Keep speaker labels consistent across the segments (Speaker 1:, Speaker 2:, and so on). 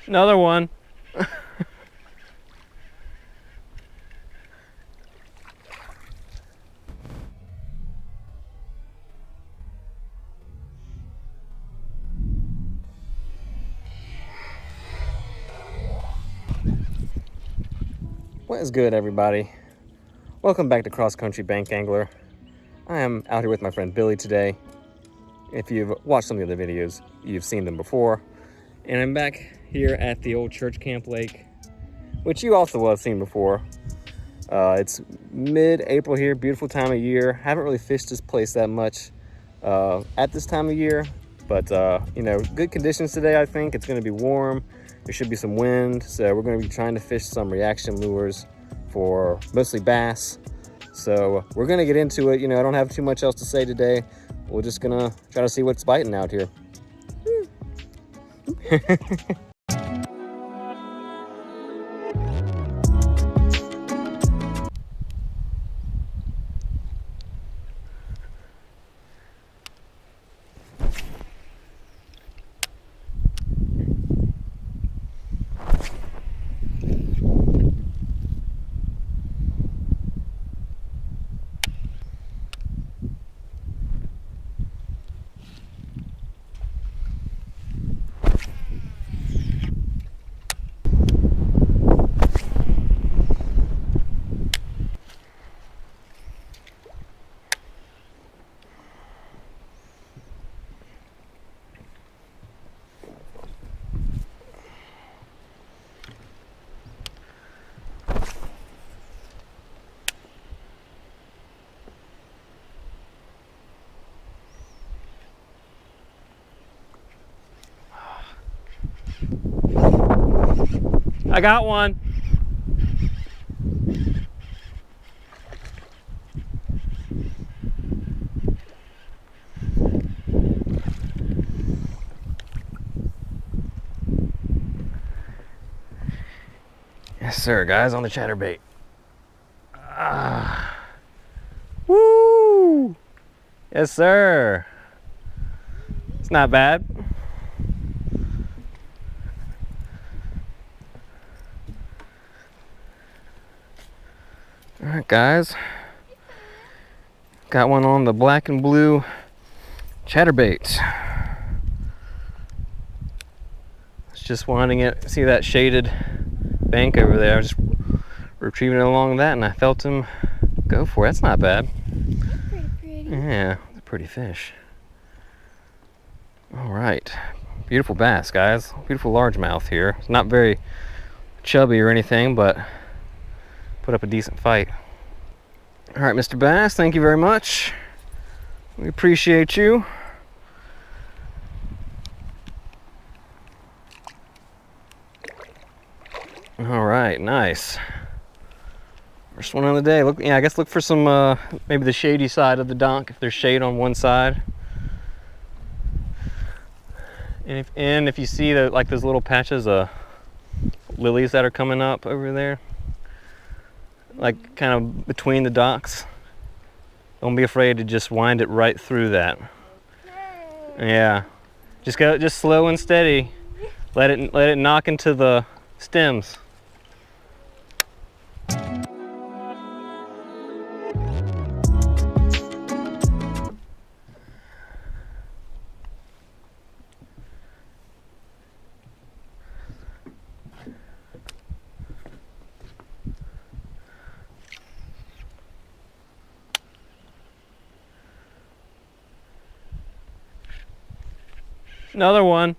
Speaker 1: Another one. What is good, everybody? Welcome back to Cross Country Bank Angler. I am out here with my friend Billy today. If you've watched some of the other videos, you've seen them before. And I'm back here at the old church camp lake, which you also will have seen before. It's mid-April here, beautiful time of year. Haven't really fished this place that much at this time of year, but you know, good conditions today. I think it's going to be warm. There should be some wind, so we're going to be trying to fish some reaction lures for mostly bass. So we're going to get into it. You know, I don't have too much else to say today. We're just going to try to see what's biting out here. I got one. Yes, sir, guys, on the chatterbait. Woo! Yes, sir. It's not bad. All right, guys. Got one on the black and blue chatterbait. It's just winding it. See that shaded bank over there? I was just retrieving it along that, and I felt him go for it. That's not bad.
Speaker 2: Pretty.
Speaker 1: Yeah, it's a pretty fish. All right, beautiful bass, guys. Beautiful largemouth here. It's not very chubby or anything, but put up a decent fight. All right, Mr. Bass, thank you very much. We appreciate you. All right, nice. First one of the day. Look, yeah, I guess look for some maybe the shady side of the dock if there's shade on one side. And if you see that, like those little patches of lilies that are coming up over there, like kind of between the docks, don't be afraid to just wind it right through that. Yeah, just slow and steady. Let it knock into the stems. Another one.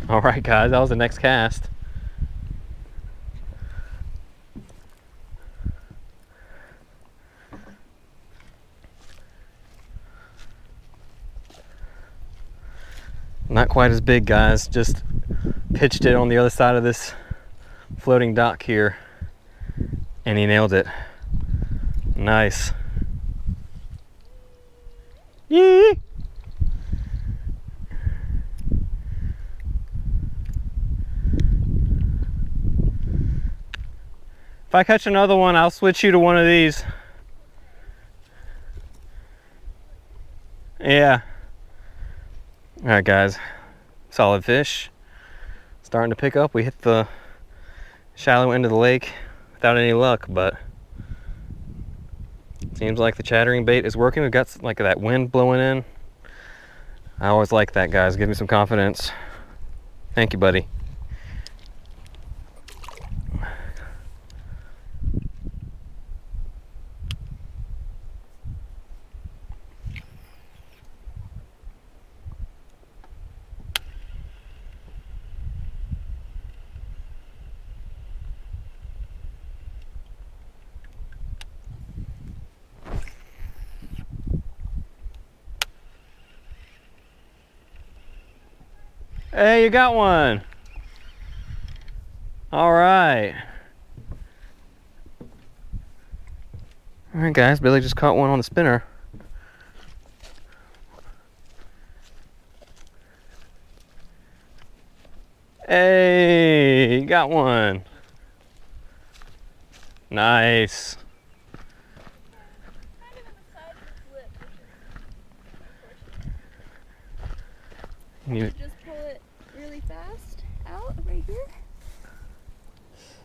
Speaker 1: All right, guys, that was the next cast. Not quite as big, guys. Just pitched it on the other side of this floating dock here, and he nailed it. Nice. Yee! If I catch another one, I'll switch you to one of these. Yeah. All right, guys. Solid fish. Starting to pick up. We hit the shallow end of the lake without any luck, but seems like the chattering bait is working. We've got like that wind blowing in. I always like that, guys. Give me some confidence. Thank you, buddy. Hey, you got one. All right. All right, guys. Billy just caught one on the spinner. Hey, you got one. Nice. You
Speaker 2: just pull it really fast out right here?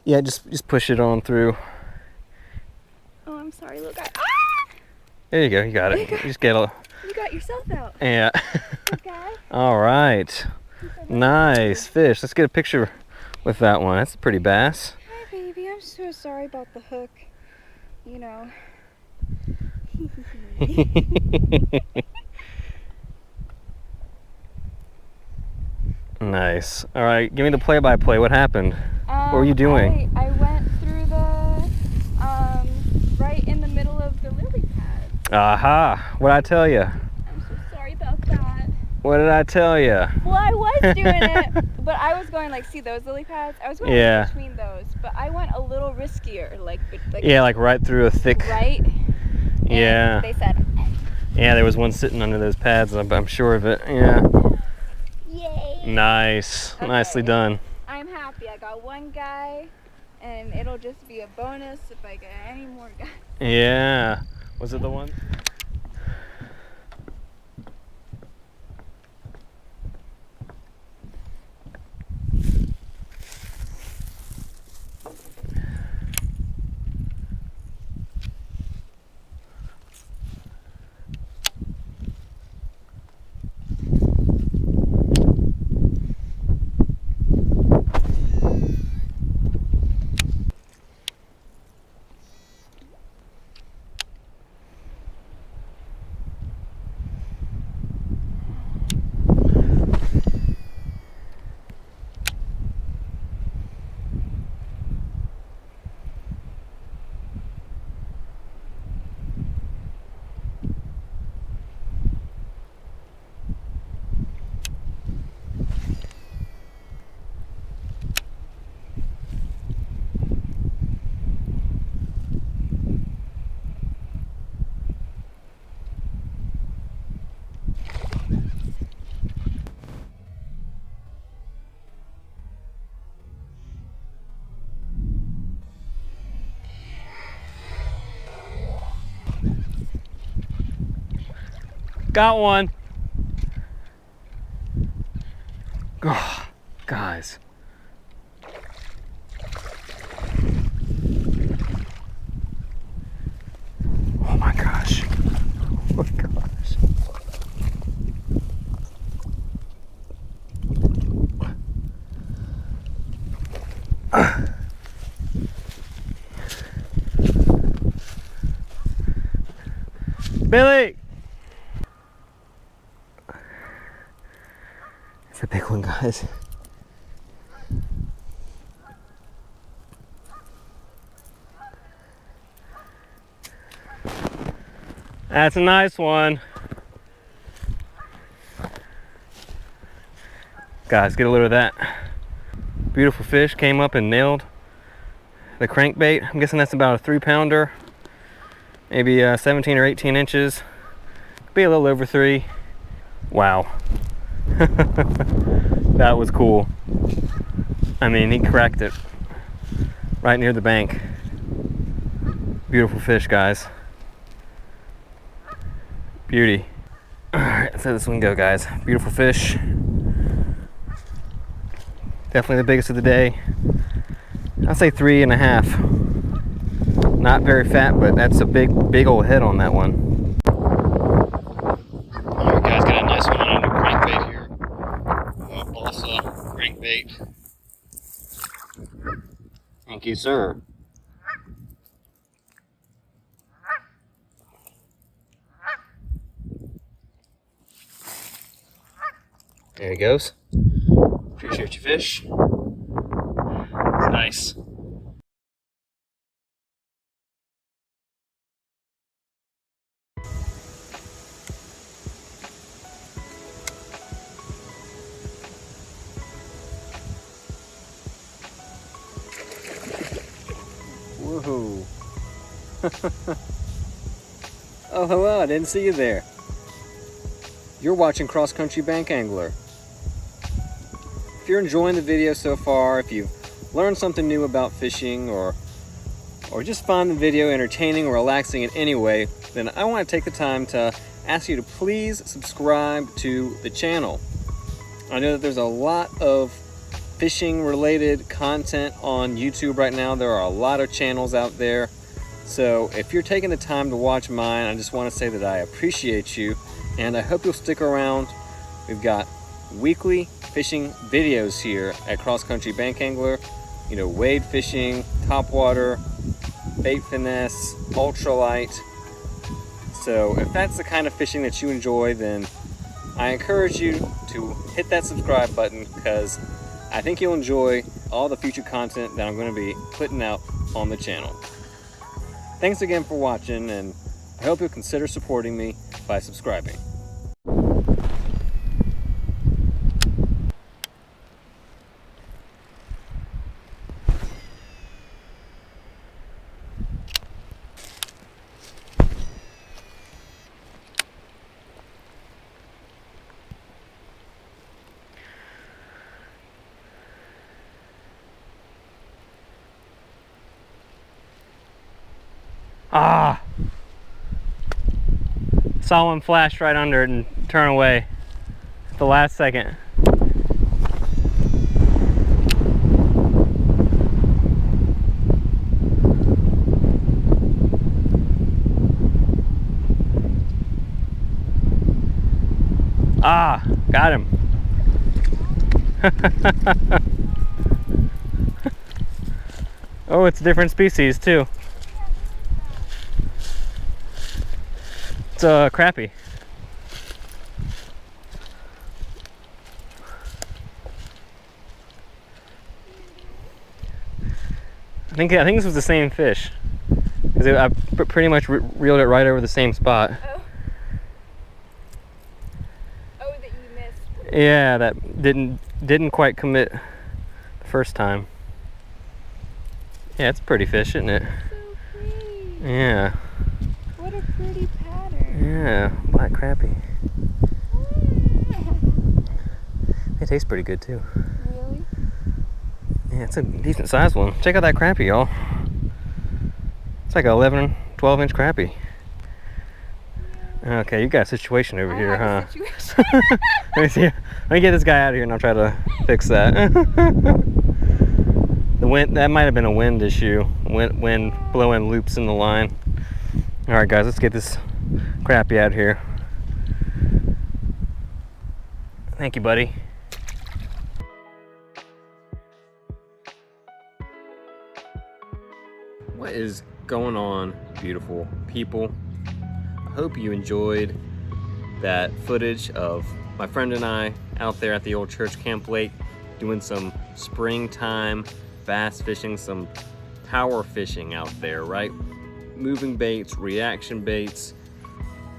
Speaker 1: Yeah, just push it on through.
Speaker 2: Oh, I'm sorry, little guy. Ah!
Speaker 1: There you go, you got it. You just get a...
Speaker 2: You got yourself out.
Speaker 1: Yeah.
Speaker 2: Okay.
Speaker 1: All right. Nice fish. Let's get a picture with that one. That's a pretty bass.
Speaker 2: Hi, baby. I'm so sorry about the hook. You know.
Speaker 1: Nice. All right, give me the play-by-play. What happened? What were you doing?
Speaker 2: I went through the, right in the middle of the lily pad.
Speaker 1: Aha. What'd I tell you?
Speaker 2: I'm so sorry about that.
Speaker 1: What did I tell you?
Speaker 2: Well, I was doing it, but I was going like, see those lily pads? I was going between those, but I went a little riskier, like
Speaker 1: yeah, like right through a thick.
Speaker 2: Right.
Speaker 1: Yeah.
Speaker 2: And they said.
Speaker 1: Yeah, there was one sitting under those pads. I'm sure of it. Yeah.
Speaker 2: Yay.
Speaker 1: Nice. Okay. Nicely done.
Speaker 2: I'm happy. I got one guy, and it'll just be a bonus if I get any more guys.
Speaker 1: Yeah. Was it the one? Got one. Oh, guys. Oh my gosh. Oh my gosh. Billy! It's a big one, guys. That's a nice one. Guys, get a load of that. Beautiful fish, came up and nailed the crankbait. I'm guessing that's about a 3-pounder, maybe 17 or 18 inches. Could be a little over 3. Wow. That was cool. I mean, he cracked it right near the bank. Beautiful fish, guys. Beauty. Alright, let's let this one go, guys. Beautiful fish. Definitely the biggest of the day. I'd say 3.5. Not very fat, but that's a big old head on that one. Alright guys, got a nice one on a crankbait here. Balsa crankbait. Thank you, sir. There he goes. Appreciate your fish. Nice. Woohoo. Oh, hello, I didn't see you there. You're watching Cross Country Bank Angler. If you're enjoying the video so far, if you've learned something new about fishing, or just find the video entertaining or relaxing in any way, then I want to take the time to ask you to please subscribe to the channel. I know that there's a lot of fishing related content on YouTube right now. There are a lot of channels out there. So if you're taking the time to watch mine, I just want to say that I appreciate you, and I hope you'll stick around. We've got weekly fishing videos here at Cross Country Bank Angler. You know, wade fishing, topwater, bait finesse, ultralight. So if that's the kind of fishing that you enjoy, then I encourage you to hit that subscribe button, because I think you'll enjoy all the future content that I'm going to be putting out on the channel. Thanks again for watching, and I hope you'll consider supporting me by subscribing. Ah! Saw one flash right under it and turn away at the last second. Ah! Got him! Oh, it's a different species too. It's a crappie. I think this was the same fish, because I pretty much reeled it right over the same spot.
Speaker 2: Oh. Oh, that you missed.
Speaker 1: Yeah, that didn't quite commit the first time. Yeah, it's a pretty fish, isn't it?
Speaker 2: So pretty.
Speaker 1: Yeah.
Speaker 2: What a pretty pattern.
Speaker 1: Yeah, black crappie. They taste pretty good too.
Speaker 2: Really?
Speaker 1: Yeah, it's a decent sized one. Check out that crappie, y'all. It's like an 11, 12-inch crappie. Okay, you got a situation over here, huh?
Speaker 2: Situation.
Speaker 1: Let me see. Let me get this guy out of here and I'll try to fix that. The wind, that might have been a wind issue. Wind blowing loops in the line. All right, guys, let's get this crappie out here. Thank you, buddy. What is going on, beautiful people? I hope you enjoyed that footage of my friend and I out there at the old church camp lake doing some springtime bass fishing, some power fishing out there, right? Moving baits, reaction baits,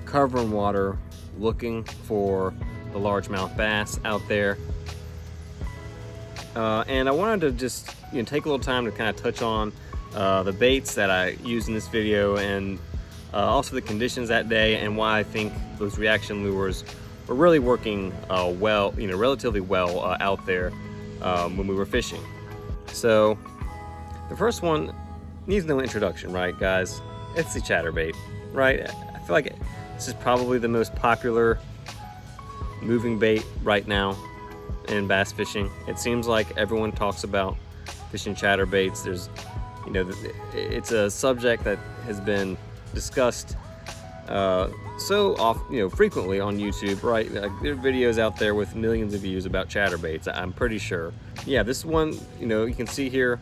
Speaker 1: covering water, looking for the largemouth bass out there. And I wanted to just take a little time to kind of touch on the baits that I used in this video, and also the conditions that day, and why I think those reaction lures were really working well, relatively well out there when we were fishing. So the first one needs no introduction, right, guys? It's the Chatterbait, right? I feel like this is probably the most popular moving bait right now in bass fishing. It seems like everyone talks about fishing chatterbaits. There's, you know, it's a subject that has been discussed so often, you know, frequently on YouTube, right? Like, there are videos out there with millions of views about chatterbaits, I'm pretty sure. Yeah, this one, you know, you can see here,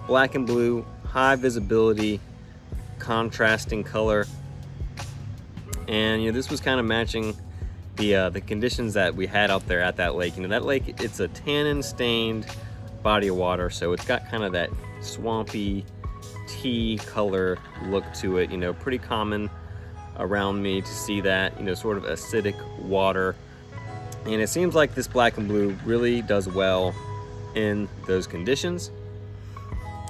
Speaker 1: black and blue, high visibility, contrasting color. And, you know, this was kind of matching the conditions that we had out there at that lake. You know, that lake, it's a tannin stained body of water, so it's got kind of that swampy tea color look to it. You know, pretty common around me to see that, you know, sort of acidic water. And it seems like this black and blue really does well in those conditions.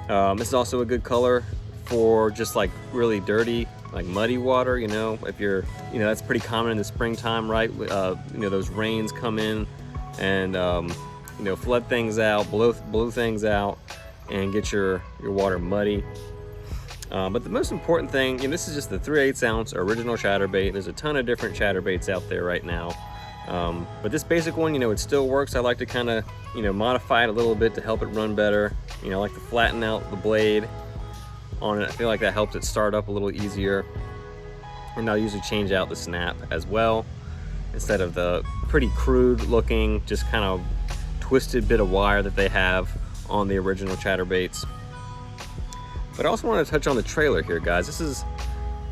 Speaker 1: This is also a good color for just like really dirty, like muddy water. You know, if you're, you know, that's pretty common in the springtime, right? You know, those rains come in and you know, flood things out, blow things out, and get your water muddy. But the most important thing, you know, this is just the 3/8 ounce original chatterbait. There's a ton of different chatterbaits out there right now. But this basic one, you know, it still works. I like to kind of, you know, modify it a little bit to help it run better. You know, I like to flatten out the blade on it. I feel like that helps it start up a little easier. And I'll usually change out the snap as well, instead of the pretty crude looking, just kind of twisted bit of wire that they have on the original chatterbaits. But I also want to touch on the trailer here, guys. This is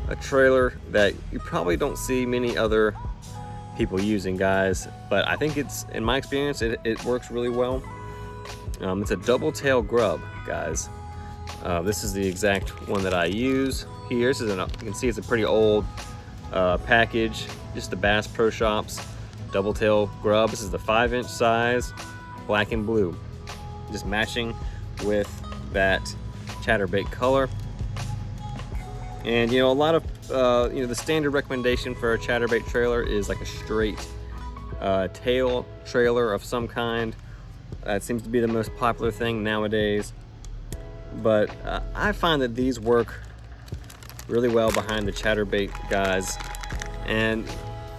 Speaker 1: a trailer that you probably don't see many other people using, guys, but I think it's, in my experience, it works really well. It's a double tail grub, guys. This is the exact one that I use here. This is you can see it's a pretty old package, just the Bass Pro Shops double tail grub. This is the 5-inch size, black and blue, just matching with that chatterbait color. And you know, a lot of you know, the standard recommendation for a chatterbait trailer is like a straight tail trailer of some kind. That seems to be the most popular thing nowadays. But I find that these work really well behind the chatterbait, guys. And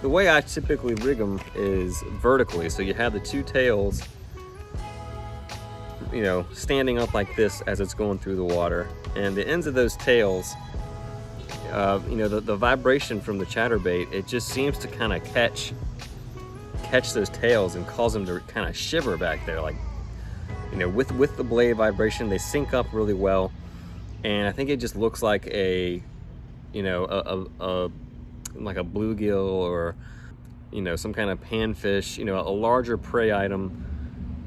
Speaker 1: the way I typically rig them is vertically. So you have the two tails, you know, standing up like this as it's going through the water. And the ends of those tails, you know, the vibration from the chatterbait, it just seems to kind of catch those tails and cause them to kind of shiver back there. Like, you know, with the blade vibration, they sync up really well. And I think it just looks like a, you know, like a bluegill, or, you know, some kind of panfish, you know, a larger prey item,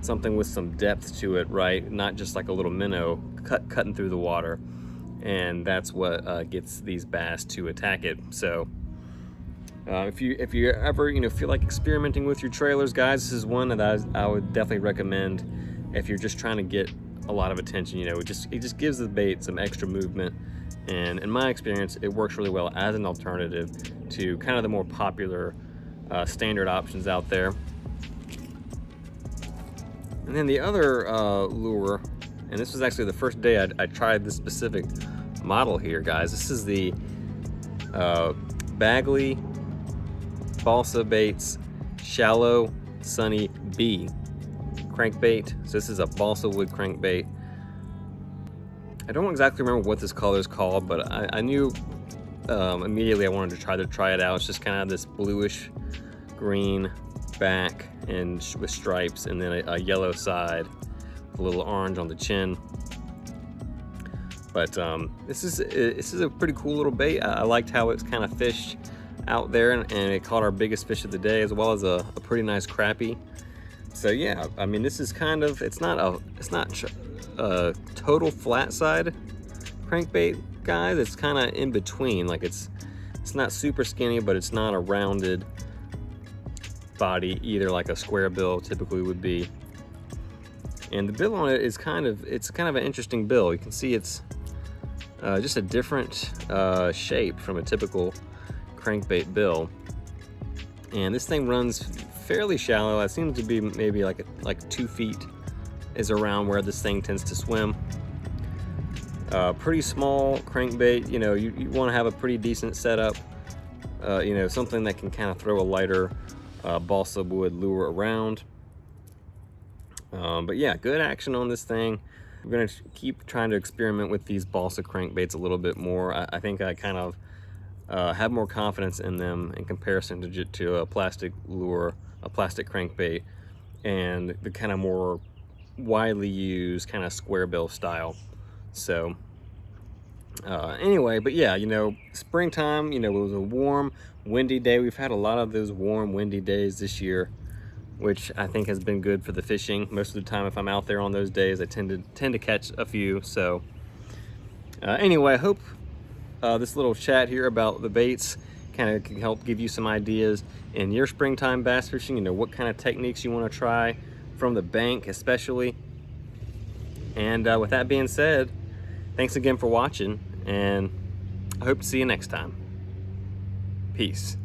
Speaker 1: something with some depth to it, right? Not just like a little minnow cutting through the water. And that's what gets these bass to attack it. So if you ever, you know, feel like experimenting with your trailers, guys, this is one that I would definitely recommend if you're just trying to get a lot of attention. You know, it just gives the bait some extra movement. And in my experience, it works really well as an alternative to kind of the more popular standard options out there. And then the other lure, and this was actually the first day I tried this specific model here, guys. This is the Bagley Balsa Baits Shallow Sunny B crankbait. So this is a balsa wood crankbait. I don't exactly remember what this color is called, but I knew immediately I wanted to try it out. It's just kind of this bluish green back and with stripes, and then a yellow side with a little orange on the chin. But this is a pretty cool little bait. I liked how it's kind of fished out there, and it caught our biggest fish of the day, as well as a pretty nice crappie. So yeah, I mean, this is kind of, it's not a total flat side crankbait, guys. It's kind of in between. Like, it's not super skinny, but it's not a rounded body either, like a square bill typically would be. And the bill on it is kind of an interesting bill. You can see it's just a different shape from a typical crankbait bill. And this thing runs fairly shallow. It seems to be maybe like 2 feet is around where this thing tends to swim. Pretty small crankbait. You know, you want to have a pretty decent setup. You know, something that can kind of throw a lighter balsa wood lure around. But yeah, good action on this thing. We're gonna keep trying to experiment with these balsa crankbaits a little bit more. I think I kind of have more confidence in them in comparison to a plastic lure, a plastic crankbait, and the kind of more widely used kind of square bill style. So anyway, but yeah, you know, springtime, you know, it was a warm, windy day. We've had a lot of those warm, windy days this year, which I think has been good for the fishing. Most of the time, if I'm out there on those days, I tend to catch a few. So anyway, I hope this little chat here about the baits kind of can help give you some ideas in your springtime bass fishing. You know, what kind of techniques you want to try from the bank especially. And with that being said, thanks again for watching, and I hope to see you next time. Peace.